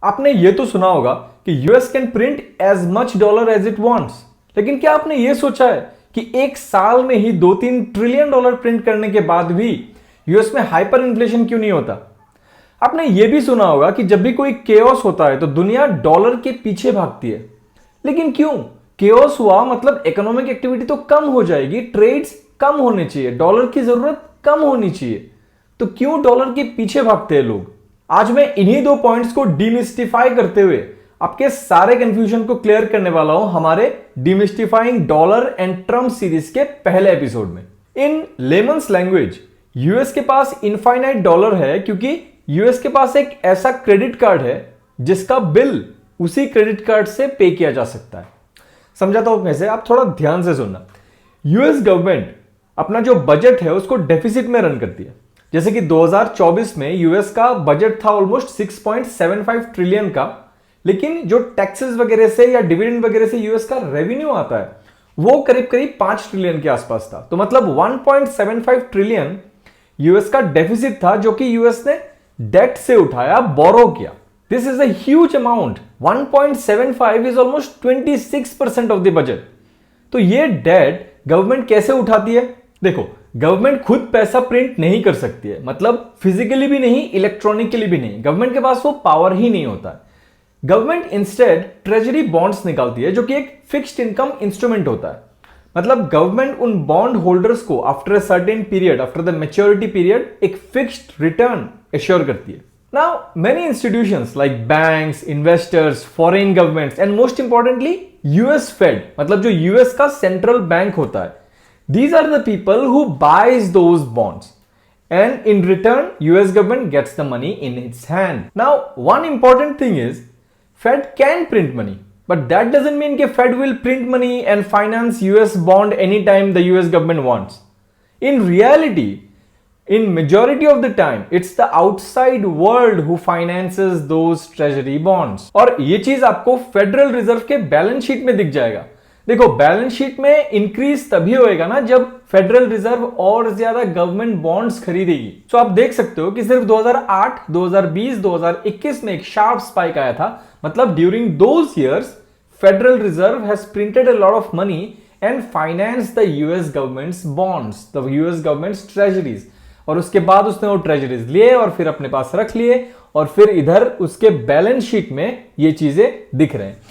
आपने ये तो सुना होगा कि US can print as much dollar as it wants, लेकिन क्या आपने ये सोचा है कि एक साल में ही 2-3 ट्रिलियन डॉलर प्रिंट करने के बाद भी यूएस में हाइपर इन्फ्लेशन क्यों नहीं होता? आपने ये भी सुना होगा कि जब भी कोई केओस होता है तो दुनिया डॉलर के पीछे भागती है, लेकिन क्यों? केओस हुआ मतलब इकोनॉमिक एक्टिविटी तो कम हो जाएगी, ट्रेड्स कम होने चाहिए, डॉलर की जरूरत कम होनी चाहिए, तो क्यों डॉलर के पीछे भागते हैं लोग? आज मैं इन्हीं 2 पॉइंट्स को डीमिस्टिफाई करते हुए आपके सारे कंफ्यूजन को क्लियर करने वाला हूं हमारे डिमिस्टिफाइंग डॉलर एंड ट्रम्प सीरीज के पहले एपिसोड में। इन लेमन्स लैंग्वेज, यूएस के पास इनफाइनाइट डॉलर है क्योंकि यूएस के पास एक ऐसा क्रेडिट कार्ड है जिसका बिल उसी क्रेडिट कार्ड से पे किया जा सकता है। समझाता हूं कैसे, आप थोड़ा ध्यान से सुनना। यूएस गवर्नमेंट अपना जो बजट है उसको डेफिसिट में रन करती है। जैसे कि 2024 में यूएस का बजट था ऑलमोस्ट 6.75 ट्रिलियन का, लेकिन जो टैक्सेस वगैरह से या डिविडेंड वगैरह से यूएस का रेवेन्यू आता है वो करीब करीब 5 ट्रिलियन के आसपास था। तो मतलब 1.75 ट्रिलियन यूएस का डेफिसिट था जो कि यूएस ने डेट से उठाया, बोरो किया। This is a huge amount. 1.75 is almost 26% of the budget. तो ये डेट गवर्नमेंट कैसे उठाती है? देखो, गवर्नमेंट खुद पैसा प्रिंट नहीं कर सकती है, मतलब फिजिकली भी नहीं, इलेक्ट्रॉनिकली भी नहीं। गवर्नमेंट के पास वो पावर ही नहीं होता है। गवर्नमेंट इंस्टेड ट्रेजरी बॉन्ड्स निकालती है जो कि एक फिक्स्ड इनकम इंस्ट्रूमेंट होता है। मतलब गवर्नमेंट उन बॉन्ड होल्डर्स को after a certain period, after the maturity period, एक फिक्स्ड रिटर्न एश्योर करती है। Now many institutions like banks, investors, foreign governments and most importantly US Fed, मतलब जो यूएस का सेंट्रल बैंक होता है, these are the people who buys those bonds, and in return US government gets the money in its hand. Now one important thing is Fed can print money, but that doesn't mean that Fed will print money and finance US bond anytime the US government wants. In reality, in majority of the time it's the outside world who finances those treasury bonds. और ये चीज आपको federal reserve के balance sheet में दिख जाएगा। देखो, balance sheet में इंक्रीज तभी होएगा ना जब फेडरल रिजर्व और ज्यादा गवर्नमेंट बॉन्ड्स खरीदेगी। तो आप देख सकते हो कि सिर्फ 2008, 2020, 2021 में एक शार्प स्पाइक आया था। मतलब during those years federal reserve has printed a lot of money and finance the US governments bonds, the US governments treasuries. और उसके बाद उसने वो ट्रेजरीज लिए और फिर अपने पास रख लिए, और फिर इधर उसके बैलेंस शीट में ये चीजें दिख रहे हैं।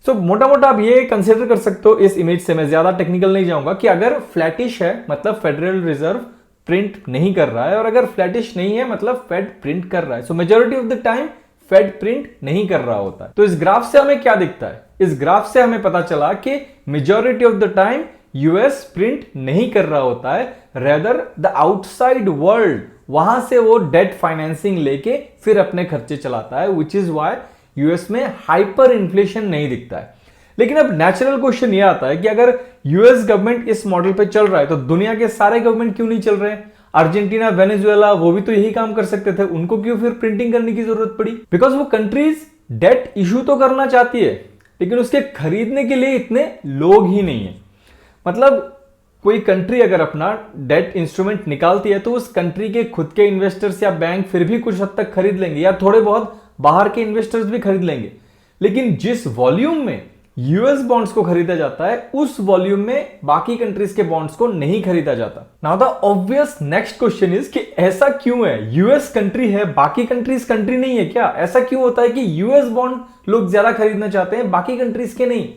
सो मोटा मोटा आप ये कंसिडर कर सकते हो इस इमेज से, मैं ज्यादा टेक्निकल नहीं जाऊंगा, कि अगर फ्लैटिश है मतलब फेडरल रिजर्व प्रिंट नहीं कर रहा है, और अगर फ्लैटिश नहीं है मतलब फेड प्रिंट कर रहा है। So majority of the time Fed print नहीं कर रहा होता है। तो इस ग्राफ से हमें क्या दिखता है? इस ग्राफ से हमें पता चला कि majority of the time US print नहीं कर रहा होता है, रेदर द आउटसाइड वर्ल्ड वहां से वो डेट फाइनेंसिंग लेके फिर अपने खर्चे चलाता है, विच इज वाई यूएस में हाइपर इन्फ्लेशन नहीं दिखता है। लेकिन अब नेचुरल क्वेश्चन यह आता है कि अगर यूएस गवर्नमेंट इस मॉडल पे चल रहा है तो दुनिया के सारे गवर्नमेंट क्यों नहीं चल रहे? अर्जेंटीना, वेनेजुएला, वो भी तो यही काम कर सकते थे, उनको क्यों फिर प्रिंटिंग करने की जरूरत पड़ी? बिकॉज वो कंट्रीज डेट इशू तो करना चाहती है, लेकिन उसके खरीदने के लिए इतने लोग ही नहीं है। मतलब कोई कंट्री अगर अपना डेट इंस्ट्रूमेंट निकालती है तो उस कंट्री के खुद के इन्वेस्टर्स या बैंक फिर भी कुछ हद तक खरीद लेंगे, या थोड़े बहुत बाहर के इन्वेस्टर्स भी खरीद लेंगे। लेकिन जिस वॉल्यूम में यूएस बॉन्ड्स को खरीदा जाता है उस वॉल्यूम में बाकी कंट्रीज के बॉन्ड्स को नहीं खरीदा जाता। Now the obvious next question is कि ऐसा क्यों है? यूएस कंट्री है, बाकी कंट्रीज कंट्री नहीं है क्या? ऐसा क्यों होता है कि यूएस बॉन्ड लोग ज्यादा खरीदना चाहते हैं, बाकी कंट्रीज के नहीं?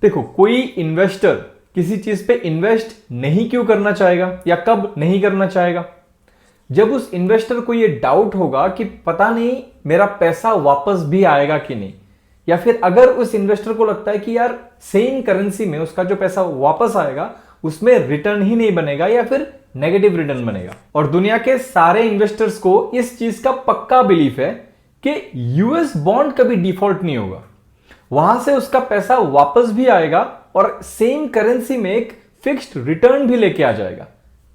देखो, कोई इन्वेस्टर किसी चीज पे इन्वेस्ट नहीं क्यों करना चाहेगा या कब नहीं करना चाहेगा? जब उस इन्वेस्टर को यह डाउट होगा कि पता नहीं मेरा पैसा वापस भी आएगा कि नहीं, या फिर अगर उस इन्वेस्टर को लगता है कि यार सेम करेंसी में उसका जो पैसा वापस आएगा उसमें रिटर्न ही नहीं बनेगा या फिर नेगेटिव रिटर्न बनेगा। और दुनिया के सारे इन्वेस्टर्स को इस चीज का पक्का बिलीफ है कि यूएस बॉन्ड कभी डिफॉल्ट नहीं होगा, वहां से उसका पैसा वापस भी आएगा और सेम करेंसी में एक फिक्स्ड रिटर्न भी लेके आ जाएगा।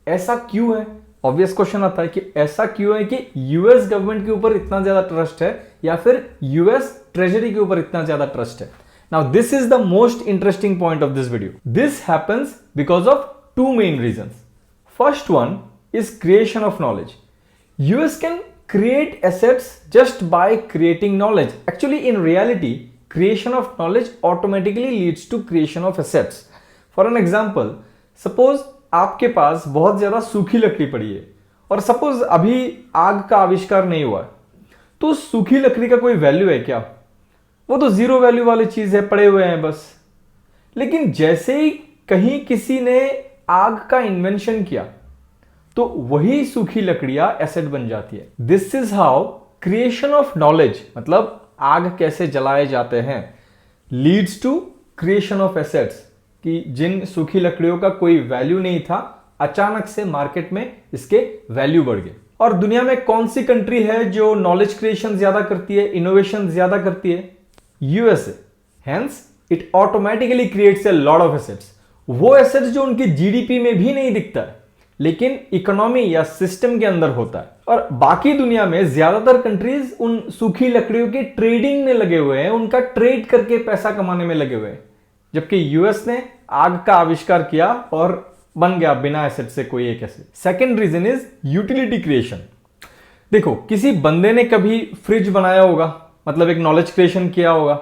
ऐसा क्यों है? ऑब्वियस क्वेश्चन आता है कि ऐसा क्यों है कि यूएस गवर्नमेंट के ऊपर इतना ज्यादा ट्रस्ट है या फिर यूएस ट्रेजरी के ऊपर इतना ज्यादा ट्रस्ट है। Now this is the most interesting point of this video. This happens because of two main reasons. First one is creation of knowledge. US can create assets just by creating knowledge. Actually, in reality, creation of knowledge automatically leads to creation of assets. For an example, suppose आपके पास बहुत ज्यादा सूखी लकड़ी पड़ी है और suppose अभी आग का आविष्कार नहीं हुआ है, तो सूखी लकड़ी का कोई वैल्यू है क्या? वो तो जीरो वैल्यू वाली चीज है, पड़े हुए हैं बस। लेकिन जैसे ही कहीं किसी ने आग का इन्वेंशन किया तो वही सूखी लकड़ियां एसेट बन जाती है। This is how creation of knowledge, मतलब आग कैसे जलाए जाते हैं, leads to creation of assets. कि जिन सूखी लकड़ियों का कोई वैल्यू नहीं था, अचानक से मार्केट में इसके वैल्यू बढ़ गए। और दुनिया में कौन सी कंट्री है जो नॉलेज क्रिएशन ज्यादा करती है, इनोवेशन ज्यादा करती है? USA. Hence it automatically creates a lot of assets. वो एसेट्स जो उनके जीडीपी में भी नहीं दिखता है, लेकिन इकोनॉमी या सिस्टम के अंदर होता है। और बाकी दुनिया में ज्यादातर कंट्रीज उन सूखी लकड़ियों के ट्रेडिंग में लगे हुए हैं, उनका ट्रेड करके पैसा कमाने में लगे हुए हैं। जबकि यूएस ने आग का आविष्कार किया और बन गया बिना एसेट से कोई एक asset. Second reason is utility creation. देखो, किसी बंदे ने कभी फ्रिज बनाया होगा, मतलब एक नॉलेज क्रिएशन किया होगा,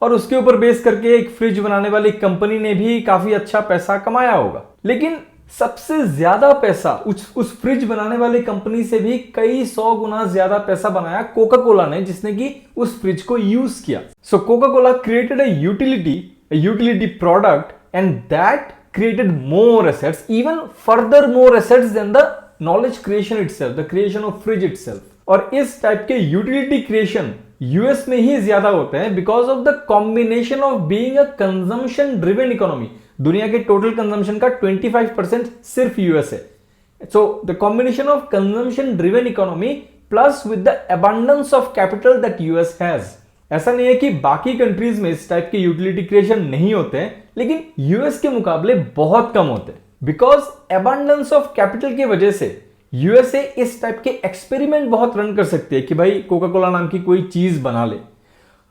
और उसके ऊपर बेस करके एक फ्रिज बनाने वाली कंपनी ने भी काफी अच्छा पैसा कमाया होगा। लेकिन सबसे ज्यादा पैसा उस फ्रिज बनाने वाली कंपनी से भी कई 100 गुना ज्यादा पैसा बनाया कोका कोला ने, जिसने कि उस फ्रिज को यूज किया। So Coca Cola created a utility product, and that created more assets, even further more assets than the knowledge creation itself, the creation of fridge itself. और इस टाइप के utility creation US में ही ज्यादा होते हैं because of the combination of being a consumption driven economy. दुनिया के total consumption का 25% सिर्फ यूएस है। So the combination of consumption driven economy plus with the abundance of capital that US has. ऐसा नहीं है कि बाकी कंट्रीज में इस टाइप के यूटिलिटी क्रिएशन नहीं होते हैं, लेकिन यूएस के मुकाबले बहुत कम होते हैं। बिकॉज अबंडेंस ऑफ कैपिटल की वजह से यूएसए इस टाइप के एक्सपेरिमेंट बहुत रन कर सकती है कि भाई कोका कोला नाम की कोई चीज बना ले।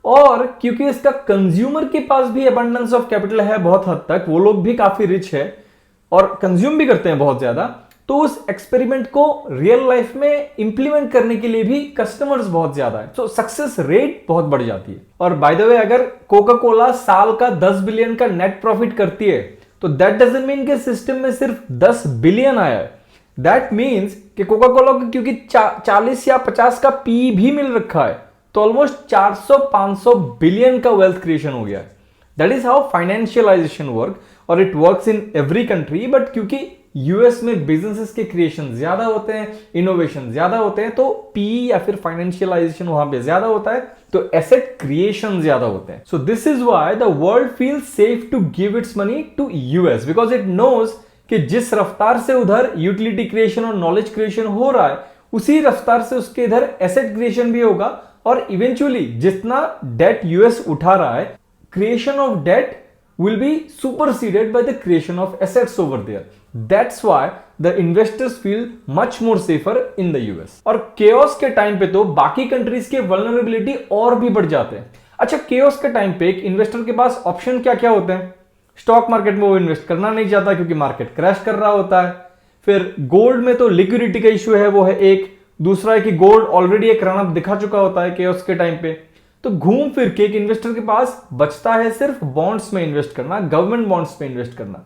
और क्योंकि इसका कंज्यूमर के पास भी अबंडेंस ऑफ कैपिटल है बहुत हद तक, वो लोग भी काफी रिच है और कंज्यूम भी करते हैं बहुत ज्यादा, तो उस एक्सपेरिमेंट को रियल लाइफ में इंप्लीमेंट करने के लिए भी कस्टमर्स बहुत ज्यादा है, तो सक्सेस रेट बहुत बढ़ जाती है। और बाय द वे, अगर कोका कोला साल का 10 बिलियन का नेट प्रॉफिट करती है, तो दैट डजंट मीन कि सिस्टम में सिर्फ 10 बिलियन आया है। दैट मीन्स कि कोका कोला को क्योंकि 40 या 50 का पी भी मिल रखा है, तो ऑलमोस्ट 400-500 बिलियन का वेल्थ क्रिएशन हो गया है। That is how financialisation work, और it works in every country. But क्योंकि यूएस में बिजनेसेस के क्रिएशन ज्यादा होते हैं, इनोवेशन ज्यादा होते हैं, तो पी या फिर फाइनेंशियलाइजेशन वहां पे ज्यादा होता है, तो एसेट क्रिएशन ज्यादा होते हैं। So this is why the world feels safe to give its money to US, because it knows कि जिस रफ्तार से उधर यूटिलिटी क्रिएशन और नॉलेज क्रिएशन हो रहा है, उसी रफ्तार से उसके इधर एसेट क्रिएशन भी होगा। और इवेंचुअली जितना डेट यूएस उठा रहा है, creation of debt will be superseded by the creation of assets over there. That's why the investors feel much more safer in the US. और chaos के टाइम पे तो बाकी कंट्रीज के vulnerability और भी बढ़ जाते हैं। अच्छा, chaos के टाइम पे एक इन्वेस्टर के पास ऑप्शन क्या क्या होते हैं? स्टॉक मार्केट में वो इन्वेस्ट करना नहीं चाहता क्योंकि मार्केट क्रैश कर रहा होता है। फिर गोल्ड में तो लिक्विडिटी का इश्यू है, वो है एक। दूसरा है कि गोल्ड ऑलरेडी एक रन अप दिखा चुका होता है chaos के टाइम पे। तो घूम फिर के एक इन्वेस्टर के पास बचता है सिर्फ बॉन्ड्स में इन्वेस्ट करना, गवर्नमेंट बॉन्ड्स में इन्वेस्ट करना।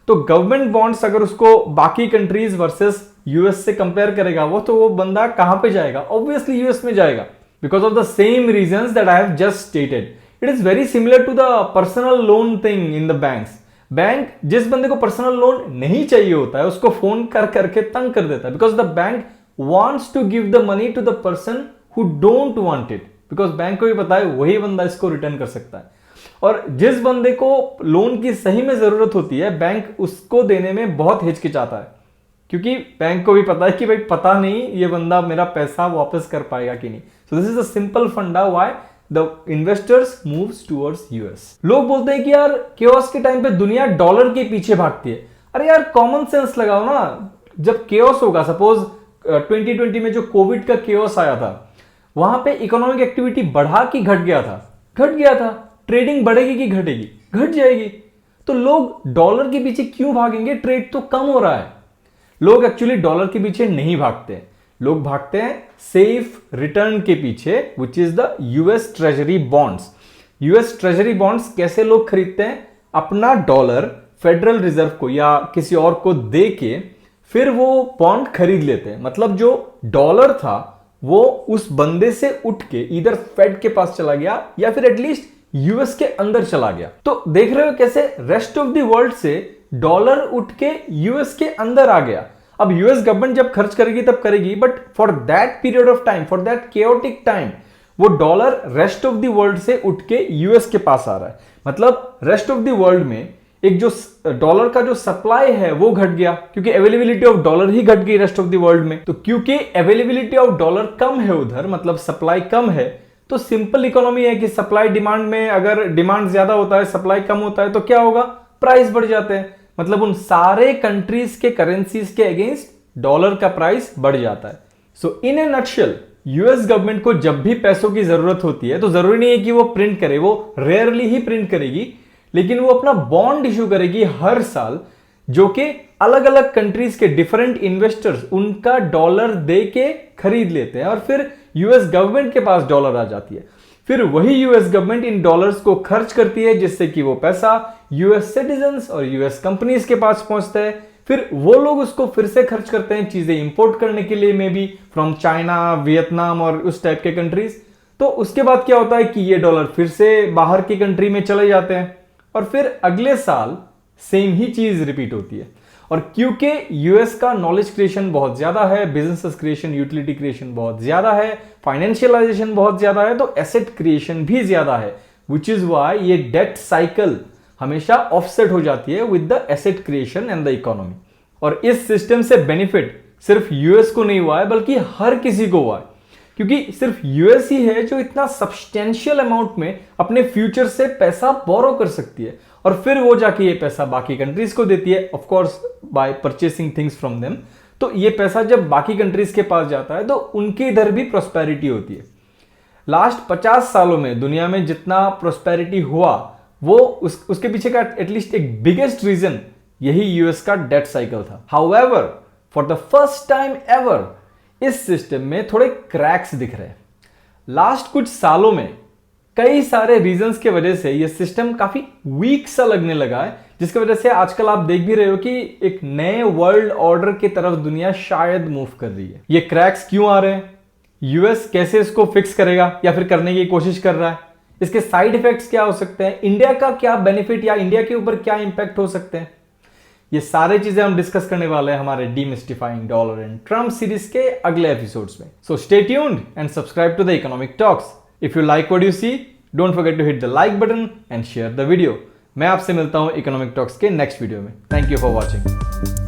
तो गवर्नमेंट बॉन्ड्स अगर उसको बाकी कंट्रीज वर्सेस यूएस से कंपेयर करेगा तो वो बंदा कहां पे जाएगा? ऑब्वियसली यूएस में जाएगा, because of the same reasons that I have just stated. It is very similar to the personal loan thing in the banks. Bank जिस बंदे को पर्सनल लोन नहीं चाहिए होता है, उसको फोन कर करके तंग कर देता है, because the bank wants to give the money to the person who don't want it, because bank को भी पता है वही बंदा इसको रिटर्न कर सकता है। और जिस बंदे को लोन की सही में जरूरत होती है, बैंक उसको देने में बहुत हिचकिचाता है, क्योंकि बैंक को भी पता है कि भाई पता नहीं ये बंदा मेरा पैसा वापस कर पाएगा कि नहीं। So this is a simple फंडा why the investors moves towards US. लोग बोलते हैं कि यार केओस के टाइम पे दुनिया डॉलर के पीछे भागती है। अरे यार कॉमन सेंस लगाओ ना। जब केओस होगा, सपोज 2020 में जो कोविड का केओस आया था, वहां पे इकोनॉमिक एक्टिविटी बढ़ा कि घट गया था? घट गया था। ट्रेडिंग बढ़ेगी कि घटेगी? घट जाएगी। तो लोग डॉलर के पीछे क्यों भागेंगे? ट्रेड तो कम हो रहा है। लोग एक्चुअली डॉलर के पीछे नहीं भागते, लोग भागते हैं सेफ रिटर्न के पीछे, which is the US treasury bonds. US treasury bonds कैसे लोग खरीदते हैं? अपना डॉलर फेडरल रिजर्व को या किसी और को दे के फिर वो बॉन्ड खरीद लेते हैं। मतलब जो डॉलर था वो उस बंदे से उठ के इधर फेड के पास चला गया या फिर एटलीस्ट यूएस के अंदर चला गया। तो देख रहे हो कैसे रेस्ट ऑफ द वर्ल्ड से डॉलर उठ के यूएस के अंदर आ गया। अब यूएस गवर्नमेंट जब खर्च करेगी तब करेगी, but for that period of time, for that chaotic time, वो dollar rest of the world से उठ के यूएस के पास आ रहा है। मतलब रेस्ट ऑफ द वर्ल्ड में एक जो डॉलर का जो सप्लाई है वो घट गया, क्योंकि अवेलेबिलिटी ऑफ डॉलर ही घट गई रेस्ट ऑफ द वर्ल्ड में। तो क्योंकि अवेलेबिलिटी ऑफ डॉलर कम है उधर, मतलब सप्लाई कम है, तो सिंपल इकोनॉमी है कि सप्लाई डिमांड में अगर डिमांड ज्यादा होता है, सप्लाई कम होता है, तो क्या होगा? प्राइस बढ़ जाते हैं। मतलब उन सारे कंट्रीज के करेंसीज के अगेंस्ट डॉलर का प्राइस बढ़ जाता है। सो इन ए नटशेल, यूएस गवर्नमेंट को जब भी पैसों की जरूरत होती है तो जरूरी नहीं है कि वो प्रिंट करे, वो रेयरली ही प्रिंट करेगी, लेकिन वो अपना बॉन्ड इशू करेगी हर साल, जो कि अलग अलग कंट्रीज के डिफरेंट इन्वेस्टर्स उनका डॉलर दे के खरीद लेते हैं और फिर यूएस गवर्नमेंट के पास डॉलर आ जाती है। फिर वही यूएस गवर्नमेंट इन डॉलर्स को खर्च करती है, जिससे कि वो पैसा यूएस सिटीजन्स और यूएस कंपनीज के पास पहुंचता है। फिर वो लोग उसको फिर से खर्च करते हैं चीजें इंपोर्ट करने के लिए, may be from China, Vietnam और उस टाइप के कंट्रीज। तो उसके बाद क्या होता है कि ये डॉलर फिर से बाहर की कंट्री में चले जाते हैं और फिर अगले साल सेम ही चीज रिपीट होती है। और क्योंकि यूएस का नॉलेज क्रिएशन बहुत ज्यादा है, बिजनेस क्रिएशन, यूटिलिटी क्रिएशन बहुत ज्यादा है, फाइनेंशियलाइजेशन बहुत ज्यादा है, तो एसेट क्रिएशन भी ज्यादा है, विच इज वाई ये डेट साइकिल हमेशा ऑफसेट हो जाती है with the asset creation and the economy. और इस सिस्टम से बेनिफिट सिर्फ यूएस को नहीं हुआ है, बल्कि हर किसी को हुआ है, क्योंकि सिर्फ यूएस ही है जो इतना सब्सटेंशियल अमाउंट में अपने फ्यूचर से पैसा बोरो कर सकती है और फिर वो जाके ये पैसा बाकी कंट्रीज को देती है, of course by purchasing things from them. तो ये पैसा जब बाकी कंट्रीज के पास जाता है तो उनके इधर भी प्रोस्पेरिटी होती है। लास्ट 50 सालों में दुनिया में जितना प्रोस्पेरिटी हुआ वो उसके पीछे का एटलीस्ट एक बिगेस्ट रीजन यही यूएस का डेट साइकिल था। However, for the first time ever इस सिस्टम में थोड़े क्रैक्स दिख रहे हैं। लास्ट कुछ सालों में कई सारे रीजंस के वजह से ये सिस्टम काफी वीक सा लगने लगा है, जिसकी वजह से आजकल आप देख भी रहे हो कि एक नए वर्ल्ड ऑर्डर की तरफ दुनिया शायद मूव कर रही है। ये क्रैक्स क्यों आ रहे हैं? यूएस कैसे इसको फिक्स करेगा या फिर करने की कोशिश कर रहा है? इसके साइड इफेक्ट्स क्या हो सकते हैं? इंडिया का क्या बेनिफिट या इंडिया के ऊपर क्या इंपैक्ट हो सकते हैं? ये सारे चीजें हम डिस्कस करने वाले हैं हमारे demystifying dollar and Trump series के अगले एपिसोड्स में। So stay tuned and subscribe to the economic talks. If you like what you see, don't forget to hit the like button and share the video. मैं आपसे मिलता हूं economic talks के next video में। Thank you for watching.